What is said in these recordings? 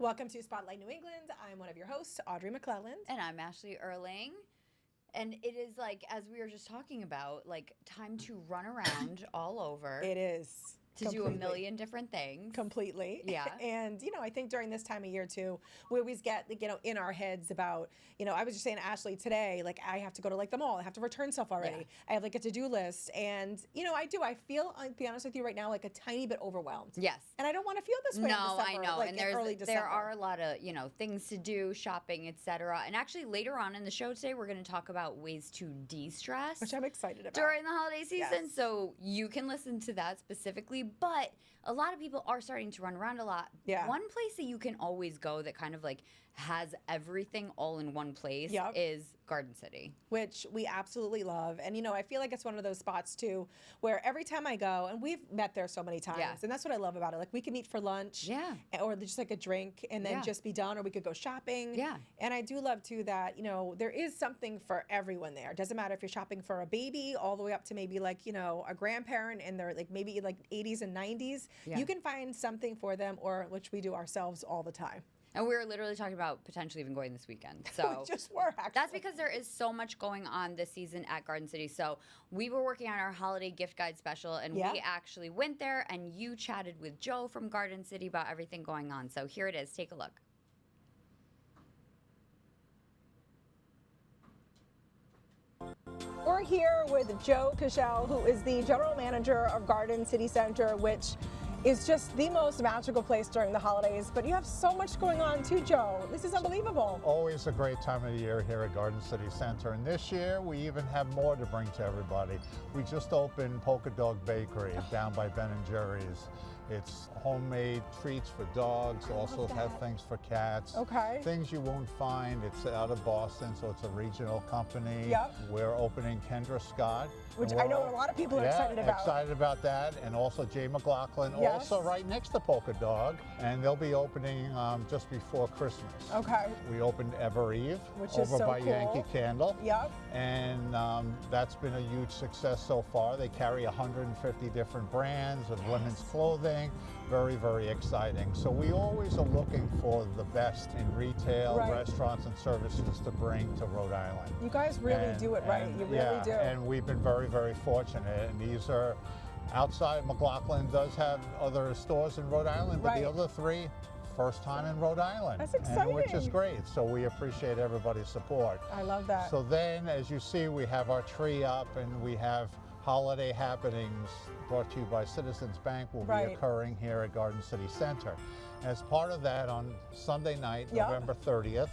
Welcome to Spotlight New England. I'm one of your hosts, Audrey McClelland. And I'm Ashley Erling. And it is like, as we were just talking about, like time to run around all over. It is. To do a million different things. Completely. Yeah. And, I think during this time of year, too, we always get, in our heads about, I was just saying to Ashley today, like, I have to go to, the mall. I have to return stuff already. Yeah. I have, a to-do list. And, I do. I feel, I'll be honest with you right now, a tiny bit overwhelmed. Yes. And I don't want to feel this way in December, I know. And early December. There are a lot of, things to do, shopping, etc. And actually, later on in the show today, we're going to talk about ways to de-stress. Which I'm excited about. During the holiday season. Yes. So you can listen to that specifically. But a lot of people are starting to run around a lot. Yeah. One place that you can always go that kind of has everything all in one place is Garden City. Which we absolutely love. And, I feel like it's one of those spots, too, where every time I go, and we've met there so many times, and that's what I love about it. We can meet for lunch or just a drink and then just be done, or we could go shopping. Yeah. And I do love, too, that, there is something for everyone there. It doesn't matter if you're shopping for a baby all the way up to maybe a grandparent and they're maybe 80s and 90s. Yeah. You can find something for them, or which we do ourselves all the time. And we were literally talking about potentially even going this weekend. So we just were, actually. That's because there is so much going on this season at Garden City. So we were working on our holiday gift guide special, and we actually went there, and you chatted with Joe from Garden City about everything going on. So here it is. Take a look. We're here with Joe Cashel, who is the general manager of Garden City Center, which is just the most magical place during the holidays. But you have so much going on too, Joe. This is unbelievable. Always a great time of the year here at Garden City Center. And this year, we even have more to bring to everybody. We just opened Polka Dog Bakery down by Ben & Jerry's. It's homemade treats for dogs, also have things for cats. Okay. Things you won't find. It's out of Boston, so it's a regional company. Yep. We're opening Kendra Scott. Which I know a lot of people are excited about. Excited about that. And also Jay McLaughlin, also right next to Polka Dog. And they'll be opening just before Christmas. Okay. We opened Ever Eve over so by cool. Yankee Candle. Yep. And that's been a huge success so far. They carry 150 different brands of women's clothing. Very, very exciting. So we always are looking for the best in retail, restaurants, and services to bring to Rhode Island. You guys really do it right. You really do. And we've been very, very fortunate. And these are outside. McLaughlin does have other stores in Rhode Island, but the other three, first time in Rhode Island. That's exciting. Which is great. So we appreciate everybody's support. I love that. So then, as you see, we have our tree up, and we have holiday happenings brought to you by Citizens Bank will be occurring here at Garden City Center. As part of that, on Sunday night, November 30th,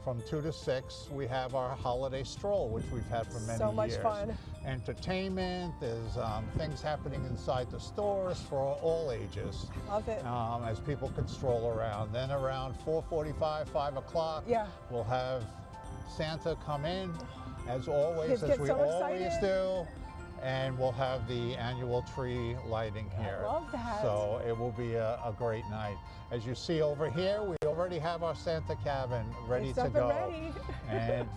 from 2 to 6, we have our holiday stroll, which we've had for many years. So much fun. Entertainment, there's things happening inside the stores for all ages. Love it. As people can stroll around. Then around 4:45, 5 o'clock, we'll have Santa come in, as always, as we always do. And we'll have the annual tree lighting here. I love that. So it will be a great night. As you see over here, we already have our Santa cabin ready to go. And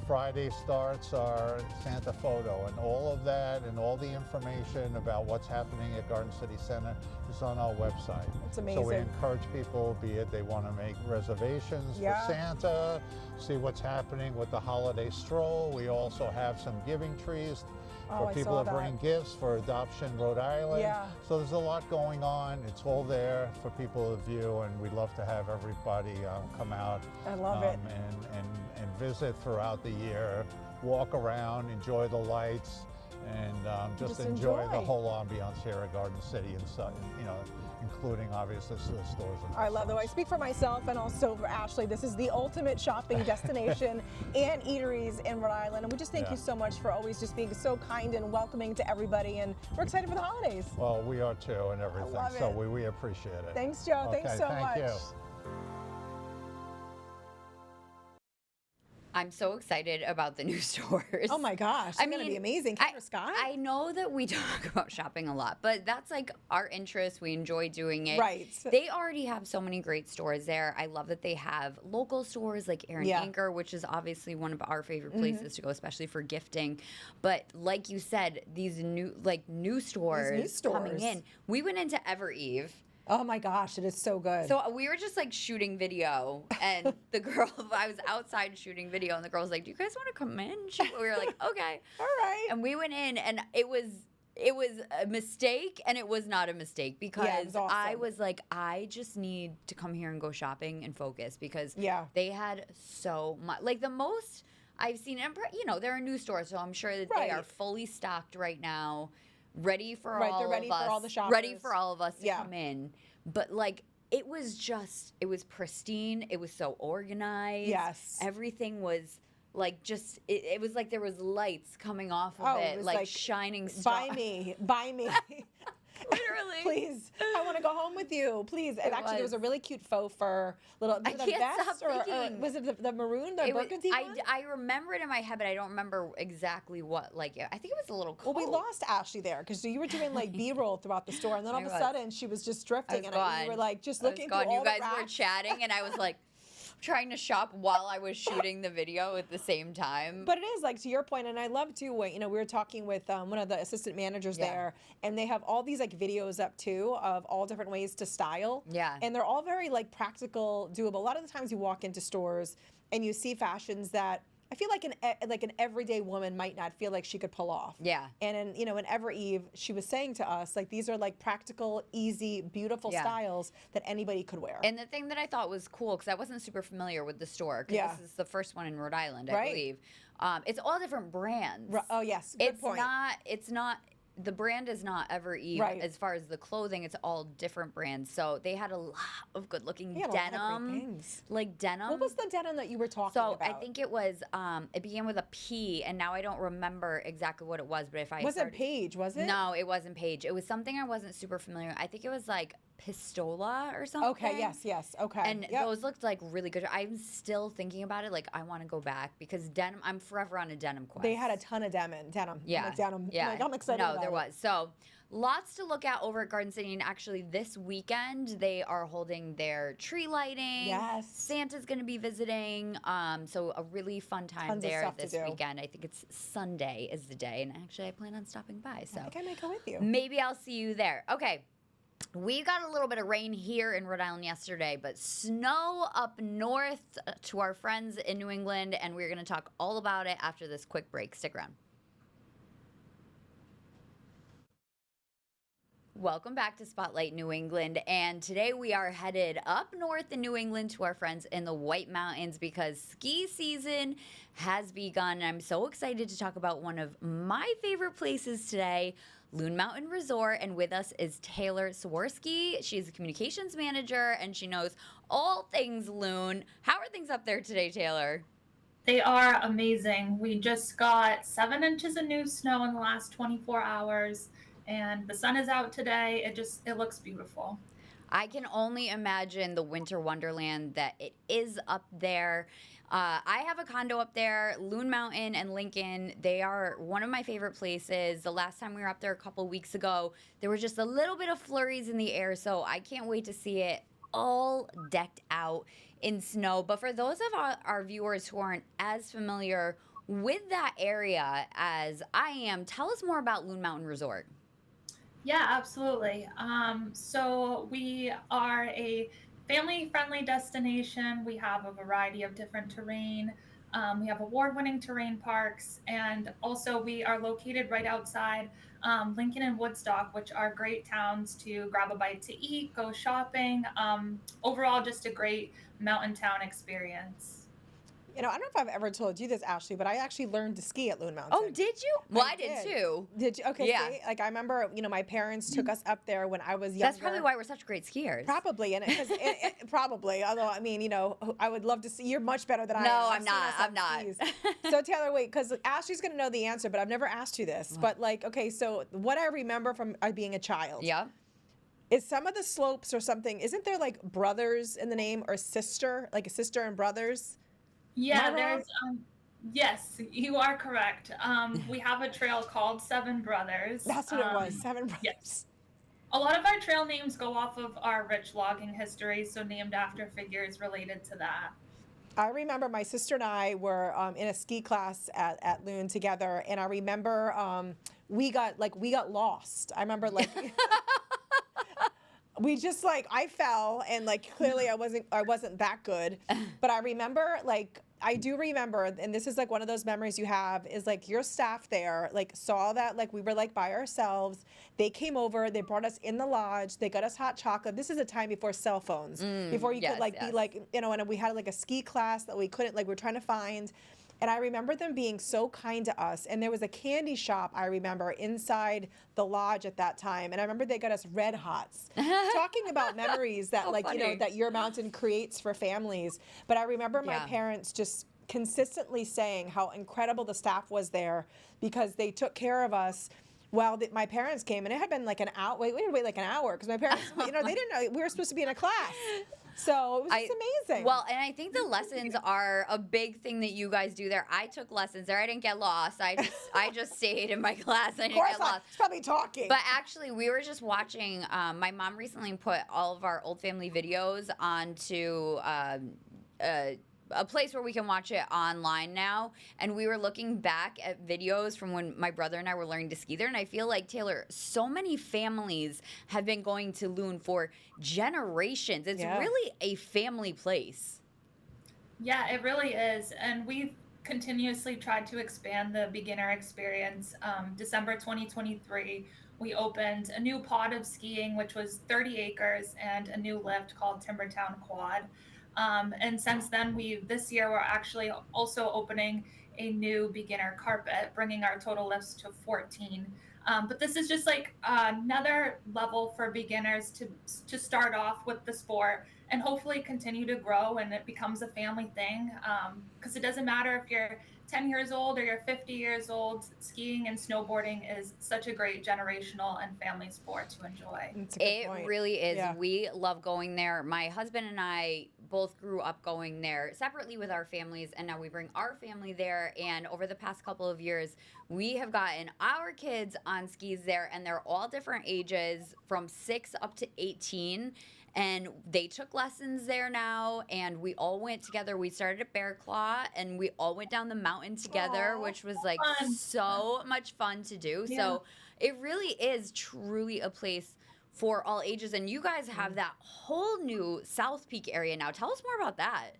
Friday starts our Santa photo, and all of that and all the information about what's happening at Garden City Center is on our website. It's amazing. So we encourage people, be it they want to make reservations for Santa, see what's happening with the holiday stroll. We also have some giving trees for people to bring gifts for Adoption Rhode Island. So there's a lot going on. It's all there for people to view, and we'd love to have everybody come out. I love it. And visit throughout the year, walk around, enjoy the lights, and just enjoy the whole ambiance here at Garden City, and including obviously the stores. I love that. I speak for myself and also for Ashley. This is the ultimate shopping destination and eateries in Rhode Island, and we just thank you so much for always just being so kind and welcoming to everybody. And we're excited for the holidays. Well, we are too, and everything. So we appreciate it. Thanks, Joe. Thanks so much. Thank you. I'm so excited about the new stores. Oh my gosh, it's going to be amazing. Kendra Scott? I know that we talk about shopping a lot, but that's our interest. We enjoy doing it. Right. They already have so many great stores there. I love that they have local stores like Aaron Anchor, which is obviously one of our favorite places to go, especially for gifting. But like you said, these new stores coming in. We went into Ever Eve. Oh my gosh, it is so good. So we were just like shooting video, and the girl, I was outside shooting video, and the girl was like, "Do you guys want to come in?" We were like, "Okay." All right. And we went in, and it was a mistake, and it was not a mistake, because it was awesome. I was like, I just need to come here and go shopping and focus, because they had so much, like the most I've seen. You know, they're a new store, so I'm sure that they are fully stocked right now, ready for all they're ready of us, for all the shoppers. ready for all of us to come in. But like, it was pristine. It was so organized. Yes. Everything was like, just, it was like there was lights coming off of it, like shining stars. Buy me. Literally. Please, I want to go home with you. Please. And actually, there was a really cute faux fur little. I can't stop thinking. Or was it the maroon, the burgundy one? I remember it in my head, but I don't remember exactly what. Like, I think it was a little cold. Well, we lost Ashley there because you were doing like B-roll throughout the store, and then all of a sudden she was just drifting, and you were like just looking through all You guys the racks. were chatting, and I was like trying to shop while I was shooting the video at the same time. But it is, like, to your point, and I love too, you know, we were talking with one of the assistant managers there, and they have all these like videos up too of all different ways to style. Yeah. And they're all very like practical, doable. A lot of the times you walk into stores and you see fashions that I feel like an everyday woman might not feel like she could pull off. Yeah. And in Ever Eve, she was saying to us, like, these are like practical, easy, beautiful styles that anybody could wear. And the thing that I thought was cool, because I wasn't super familiar with the store, because this is the first one in Rhode Island, I believe. It's all different brands. Oh yes, good point. It's not. The brand is not Ever Eve as far as the clothing. It's all different brands. So they had a lot of good-looking denim, like denim. What was the denim that you were talking about? So I think it was. It began with a P, and now I don't remember exactly what it was. But if I wasn't Paige, was it? No, it wasn't Paige. It was something I wasn't super familiar with. I think it was like Pistola or something. Okay. Yes. Okay. And those looked like really good. I'm still thinking about it. Like, I want to go back because denim. I'm forever on a denim quest. They had a ton of denim. Yeah. Like denim. Yeah. Like, I'm excited. No, there was. So lots to look at over at Garden City. And actually, this weekend they are holding their tree lighting. Yes. Santa's going to be visiting. So a really fun time there this weekend. I think it's Sunday is the day, and actually I plan on stopping by. So I think I may go with you. Maybe I'll see you there. Okay. We got a little bit of rain here in Rhode Island yesterday, but snow up north to our friends in New England, and we're going to talk all about it after this quick break. Stick around. Welcome back to Spotlight New England, and today we are headed up north in New England to our friends in the White Mountains because ski season has begun. I'm so excited to talk about one of my favorite places today, Loon Mountain Resort, and with us is Taylor Siewierski. She's a communications manager, and she knows all things Loon. How are things up there today, Taylor? They are amazing. We just got 7 inches of new snow in the last 24 hours, and the sun is out today. It looks beautiful. I can only imagine the winter wonderland that it is up there. I have a condo up there, Loon Mountain and Lincoln. They are one of my favorite places. The last time we were up there a couple weeks ago, there was just a little bit of flurries in the air, so I can't wait to see it all decked out in snow. But for those of our viewers who aren't as familiar with that area as I am, tell us more about Loon Mountain Resort. Yeah, absolutely. So we are a family-friendly destination. We have a variety of different terrain. We have award-winning terrain parks, and also we are located right outside Lincoln and Woodstock, which are great towns to grab a bite to eat, go shopping. Overall, just a great mountain town experience. You know, I don't know if I've ever told you this, Ashley, but I actually learned to ski at Loon Mountain. Oh, did you? Well, I did too. Did you? Okay, yeah. See, like I remember, you know, my parents took us up there when I was younger. That's probably why we're such great skiers. Probably, and probably. Although, I mean, you know, I would love to see. You're much better than I am. No, I'm not. I'm not. So Taylor, wait, because Ashley's going to know the answer, but I've never asked you this. But like, okay, so what I remember from being a child. Yeah. Is some of the slopes or something? Isn't there like brothers in the name or sister, like a sister and brothers? Yeah, there's, yes, you are correct. We have a trail called Seven Brothers. That's what it was, Seven Brothers. Yes. A lot of our trail names go off of our rich logging history, so named after figures related to that. I remember my sister and I were in a ski class at Loon together, and I remember we got lost. I remember like we just like, I fell, and like clearly I wasn't that good, but I remember like, I do remember, and this is like one of those memories you have, is like your staff there like saw that like we were like by ourselves. They came over, they brought us in the lodge, they got us hot chocolate. This is a time before cell phones, before you could like be like, you know, and we had like a ski class that we couldn't, like we were trying to find. And I remember them being so kind to us. And there was a candy shop, I remember, inside the lodge at that time. And I remember they got us Red Hots. Talking about memories that, like, you know, that your mountain creates for families. But I remember my parents just consistently saying how incredible the staff was there, because they took care of us while my parents came. And it had been like an hour. We had to wait like an hour because my parents, you know, they didn't know we were supposed to be in a class. So it was just amazing. Well, and I think the lessons are a big thing that you guys do there. I took lessons there. I didn't get lost. I just stayed in my class. I didn't get lost. It's probably talking. But actually, we were just watching. My mom recently put all of our old family videos onto a place where we can watch it online now, and we were looking back at videos from when my brother and I were learning to ski there, and I feel like, Taylor, so many families have been going to Loon for generations. It's really a family place. Yeah, it really is, and we've continuously tried to expand the beginner experience. December 2023, we opened a new pod of skiing, which was 30 acres, and a new lift called Timbertown Quad. And since then, this year, we're actually also opening a new beginner carpet, bringing our total lifts to 14. But this is just like another level for beginners to start off with the sport and hopefully continue to grow, and it becomes a family thing. Because it doesn't matter if you're 10 years old or you're 50 years old, skiing and snowboarding is such a great generational and family sport to enjoy. It really is. Yeah. We love going there. My husband and I both grew up going there separately with our families, and now we bring our family there. And over the past couple of years, we have gotten our kids on skis there, and they're all different ages from 6 up to 18. And they took lessons there now, and we all went together. We started at Bear Claw, and we all went down the mountain together, which was like so much fun to do. Yeah. So it really is truly a place for all ages. And you guys have that whole new South Peak area now. Tell us more about that.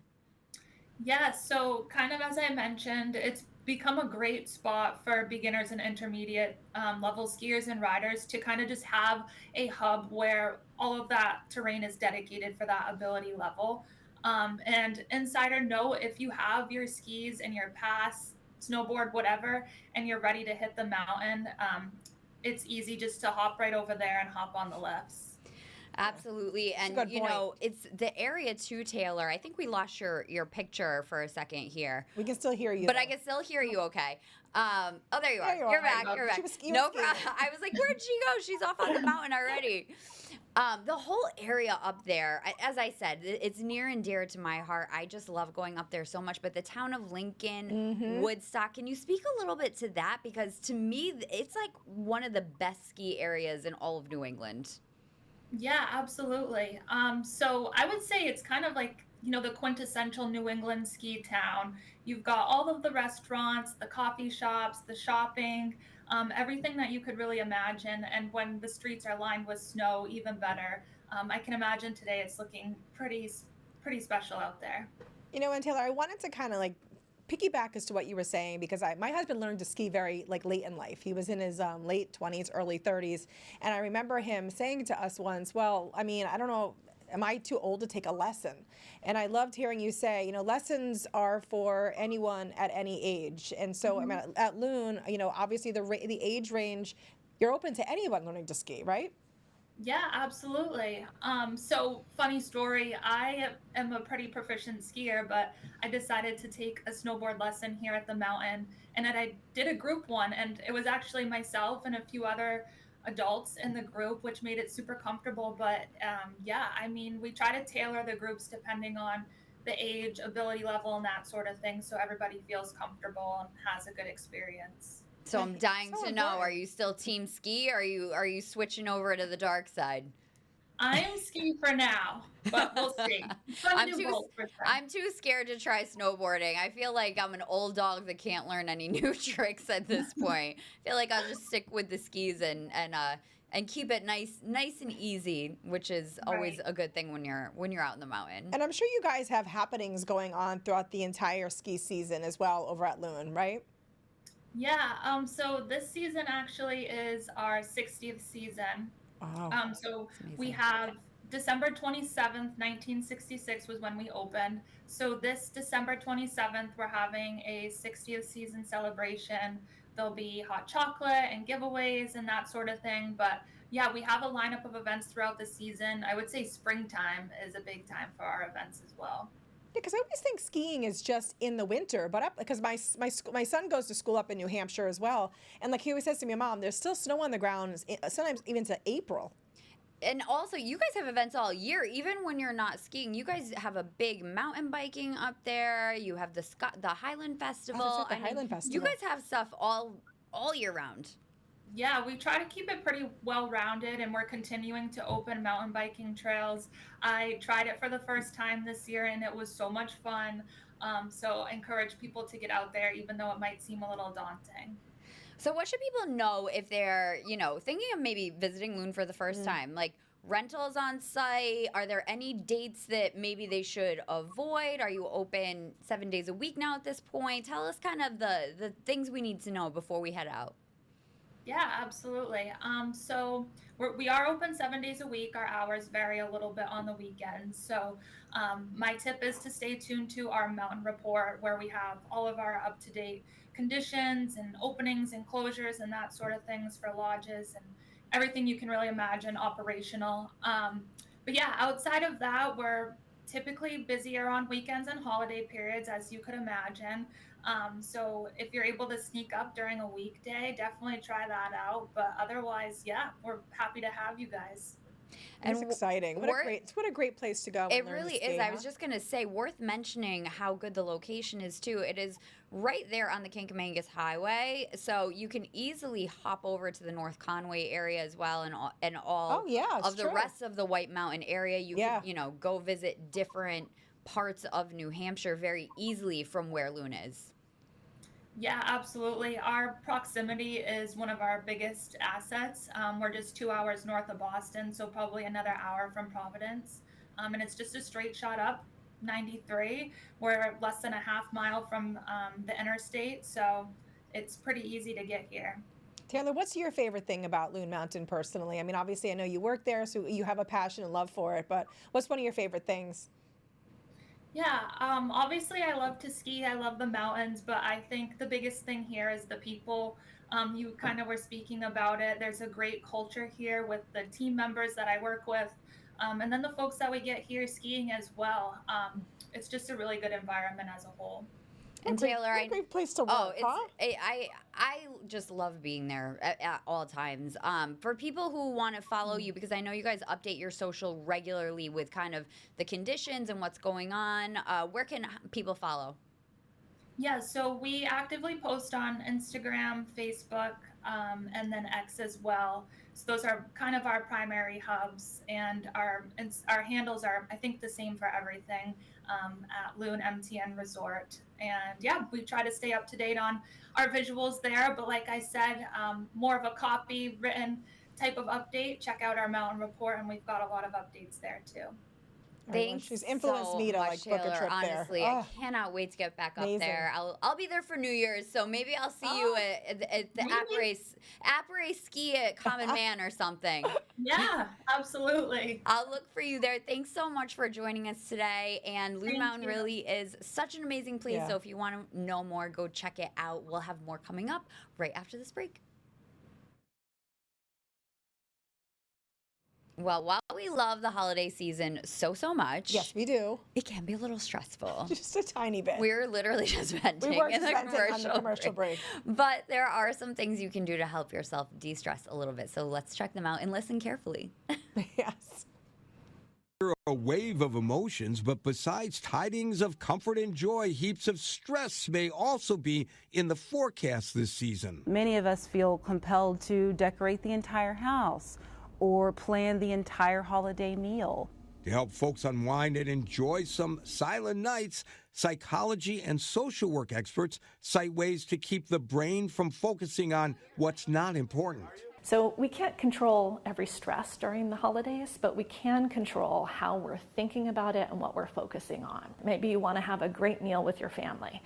Yeah, so kind of as I mentioned, it's become a great spot for beginners and intermediate level skiers and riders to kind of just have a hub where all of that terrain is dedicated for that ability level. And insider note, if you have your skis and your pass, snowboard, whatever, and you're ready to hit the mountain, it's easy just to hop right over there and hop on the lifts. Absolutely. And, you know, it's the area too, Taylor. I think we lost your picture for a second here. We can still hear you. But though. I can still hear you okay. Oh, there you are. You're back. You're back. No problem. I was like, where'd she go? She's off on the mountain already. The whole area up there, as I said, it's near and dear to my heart. I just love going up there so much. But the town of Lincoln, Woodstock, can you speak a little bit to that? Because to me, it's like one of the best ski areas in all of New England. Yeah, absolutely. So I would say it's kind of like, you know, the quintessential New England ski town. You've got all of the restaurants, the coffee shops, the shopping, everything that you could really imagine. And when the streets are lined with snow, even better. I can imagine today it's looking pretty special out there. You know, and Taylor, I wanted to kind of like piggyback as to what you were saying, because my husband learned to ski very like late in life. He was in his late 20s, early 30s. And I remember him saying to us once, well, I mean, I don't know, am I too old to take a lesson? And I loved hearing you say, you know, lessons are for anyone at any age. And so I mean, at Loon, you know, obviously the age range, you're open to anyone learning to ski, right? Yeah, absolutely. So funny story, I am a pretty proficient skier, but I decided to take a snowboard lesson here at the mountain, and then I did a group one, and it was actually myself and a few other adults in the group, which made it super comfortable. But yeah, I mean, we try to tailor the groups depending on the age, ability level, and that sort of thing, so everybody feels comfortable and has a good experience. So I'm dying to know, are you still team ski, or are you switching over to the dark side? I am ski for now, but we'll see. I'm too scared to try snowboarding. I feel like I'm an old dog that can't learn any new tricks at this point. I feel like I'll just stick with the skis and and keep it nice and easy, which is always a good thing when you're out in the mountain. And I'm sure you guys have happenings going on throughout the entire ski season as well over at Loon, right? Yeah, so this season actually is our 60th season. Wow. So we have December 27th, 1966 was when we opened. So this December 27th, we're having a 60th season celebration. There'll be hot chocolate and giveaways and that sort of thing. But yeah, we have a lineup of events throughout the season. I would say springtime is a big time for our events as well. Because I always think skiing is just in the winter, but because my son goes to school up in New Hampshire as well, and like he always says to me, Mom, there's still snow on the ground, sometimes even to April. And also, you guys have events all year, even when you're not skiing. You guys have a big mountain biking up there. You have the Highland Festival. Oh, that's right, the Highland Festival. You guys have stuff all year round. Yeah, we try to keep it pretty well-rounded, and we're continuing to open mountain biking trails. I tried it for the first time this year, and it was so much fun. So I encourage people to get out there, even though it might seem a little daunting. So what should people know if they're, thinking of maybe visiting Loon for the first time? Like rentals on site? Are there any dates that maybe they should avoid? Are you open 7 days a week now at this point? Tell us kind of the things we need to know before we head out. Yeah, absolutely. So we are open 7 days a week. Our hours vary a little bit on the weekends. So my tip is to stay tuned to our mountain report, where we have all of our up-to-date conditions and openings and closures and that sort of things for lodges and everything you can really imagine operational. But yeah, outside of that, we're typically busier on weekends and holiday periods, as you could imagine. So if you're able to sneak up during a weekday, definitely try that out. But otherwise, yeah, we're happy to have you guys. It's exciting. What a great place to go. It really is. I was just going to say, worth mentioning how good the location is too. It is right there on the Kankamangas Highway, so you can easily hop over to the North Conway area as well, and all of the rest of the White Mountain area. You can, go visit different parts of New Hampshire very easily from where Loon is. Yeah, absolutely. Our proximity is one of our biggest assets. We're just 2 hours north of Boston, so probably another hour from Providence. And it's just a straight shot up 93. We're less than a half mile from the interstate, so it's pretty easy to get here. Taylor, what's your favorite thing about Loon Mountain personally? I mean, obviously I know you work there, so you have a passion and love for it, but what's one of your favorite things? Yeah, obviously I love to ski. I love the mountains, but I think the biggest thing here is the people. You kind of were speaking about it. There's a great culture here with the team members that I work with, and then the folks that we get here skiing as well. It's just a really good environment as a whole. And Taylor, what a great place to work, I just love being there at all times. For people who want to follow you, because I know you guys update your social regularly with kind of the conditions and what's going on, where can people follow? Yeah, so we actively post on Instagram, Facebook, and then X as well. So those are kind of our primary hubs, and our handles are, I think, the same for everything at Loon MTN Resort. And yeah, we try to stay up to date on our visuals there. But like I said, more of a copy written type of update. Check out our mountain report, and we've got a lot of updates there too. Thanks. She's influenced me to like book a trip there. Honestly, I cannot wait to get back up there. I'll be there for New Year's, so maybe I'll see you at the Après Ski at Common Man or something. Yeah, absolutely. I'll look for you there. Thanks so much for joining us today. And Loon Mountain really is such an amazing place. Yeah. So if you want to know more, go check it out. We'll have more coming up right after this break. Well, while we love the holiday season so much, yes, we do, it can be a little stressful. Just a tiny bit. We're literally just venting in the commercial break. But there are some things you can do to help yourself de-stress a little bit. So let's check them out and listen carefully. Yes. A wave of emotions, but besides tidings of comfort and joy, heaps of stress may also be in the forecast this season. Many of us feel compelled to decorate the entire house or plan the entire holiday meal. To help folks unwind and enjoy some silent nights, psychology and social work experts cite ways to keep the brain from focusing on what's not important. So we can't control every stress during the holidays, but we can control how we're thinking about it and what we're focusing on. Maybe you want to have a great meal with your family.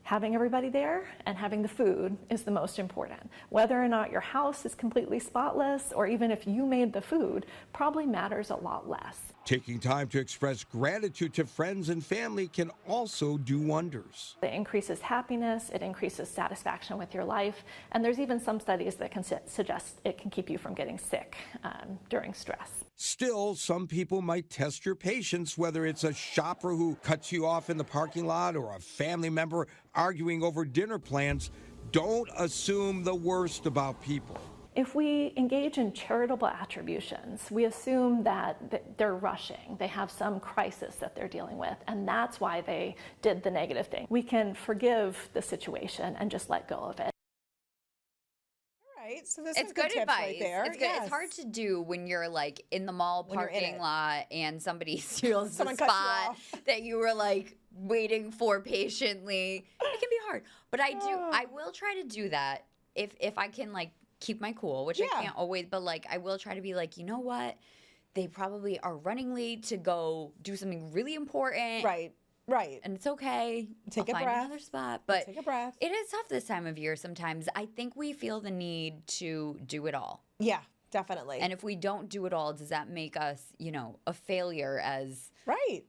Having everybody there and having the food is the most important. Whether or not your house is completely spotless, or even if you made the food, probably matters a lot less. Taking time to express gratitude to friends and family can also do wonders. It increases happiness, it increases satisfaction with your life, and there's even some studies that can suggest it can keep you from getting sick during stress. Still, some people might test your patience, whether it's a shopper who cuts you off in the parking lot or a family member arguing over dinner plans. Don't assume the worst about people. If we engage in charitable attributions, we assume that they're rushing, they have some crisis that they're dealing with, and that's why they did the negative thing. We can forgive the situation and just let go of it. Right, so there's It's some good good tips advice. right there. It's good. Yes. It's hard to do when you're like in the mall When you're in parking it. lot and somebody steals the Someone cuts you spot off. that you were like waiting for patiently. It can be hard, but I will try to do that if I can like keep my cool, which I Yeah. can't always, but like I will try to be like, you know what? They probably are running late to go do something really important. Right, right. And it's okay. Take I'll a find breath. another spot. But Take a breath. it is tough this time of year sometimes. I think we feel the need to do it all. Yeah, definitely. And if we don't do it all, does that make us, a failure as, right.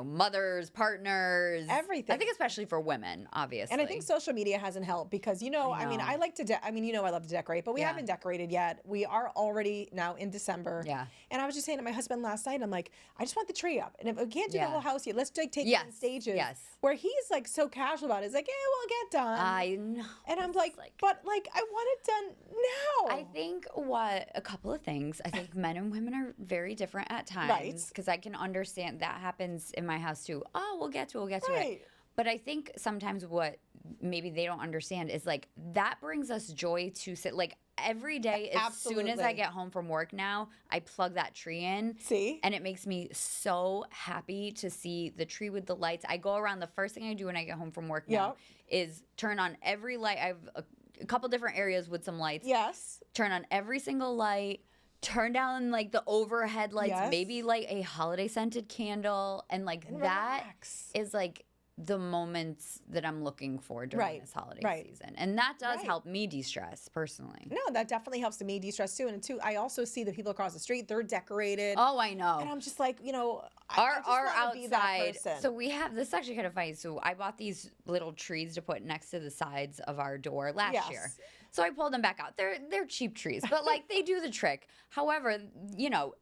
Mothers, partners? Everything. I think especially for women, obviously. And I think social media hasn't helped because, I mean, I like to, I love to decorate, but we Yeah. haven't decorated yet. We are already now in December. Yeah. And I was just saying to my husband last night, I'm like, I just want the tree up. And if we can't do Yeah. the whole house yet, let's take it Yes, in stages. yes. Where he's like so casual about it. He's like, we'll get done. I know. And I'm It's like, but like, I want it done now. I think a couple of things. I think men and women are very different at times. Right. Because I can understand that happens in my house too. Oh, we'll get to it. Right. But I think sometimes what maybe they don't understand is like that brings us joy to sit like every day as soon as I Absolutely. get home from work now, I plug that tree in. See? And it makes me so happy to see the tree with the lights. I go around, the first thing I do when I get home from work now is turn on every light. I have a couple different areas with some lights. Yes. Turn on every single light. Turn down like the overhead lights, Yes. maybe like a holiday scented candle, and like And that relax. is like the moments that I'm looking for during Right, this holiday right. season. And that does Right. help me de-stress personally. No, that definitely helps me de-stress too. And too, I also see the people across the street, they're decorated. Oh, I know. And I'm just like, I Our just our wanna be that outside. person. So we have this is actually kind of funny. So I bought these little trees to put next to the sides of our door last Yes. year. So I pulled them back out. They're cheap trees, but like they do the trick. However,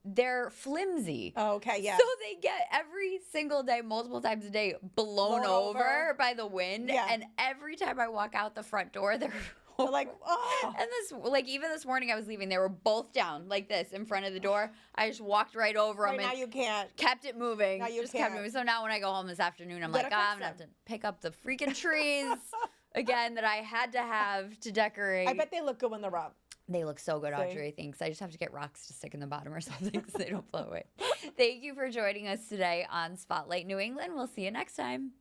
they're flimsy. Okay, yeah. So they get every single day, multiple times a day, blown over over. by the wind. Yeah. And every time I walk out the front door, they're They're like, oh. and even this morning I was leaving, they were both down like this in front of the door. I just walked right over Right them now and you can't. kept it moving. Now you just kept can't. moving. So now when I go home this afternoon, I'm You like, gotta I'm fix gonna have to them." pick up the freaking trees again that I had to have to decorate. I bet they look good when they're up. They look so good, See? Audrey. Thanks. I just have to get rocks to stick in the bottom or something so they don't blow away. Thank you for joining us today on Spotlight New England. We'll see you next time.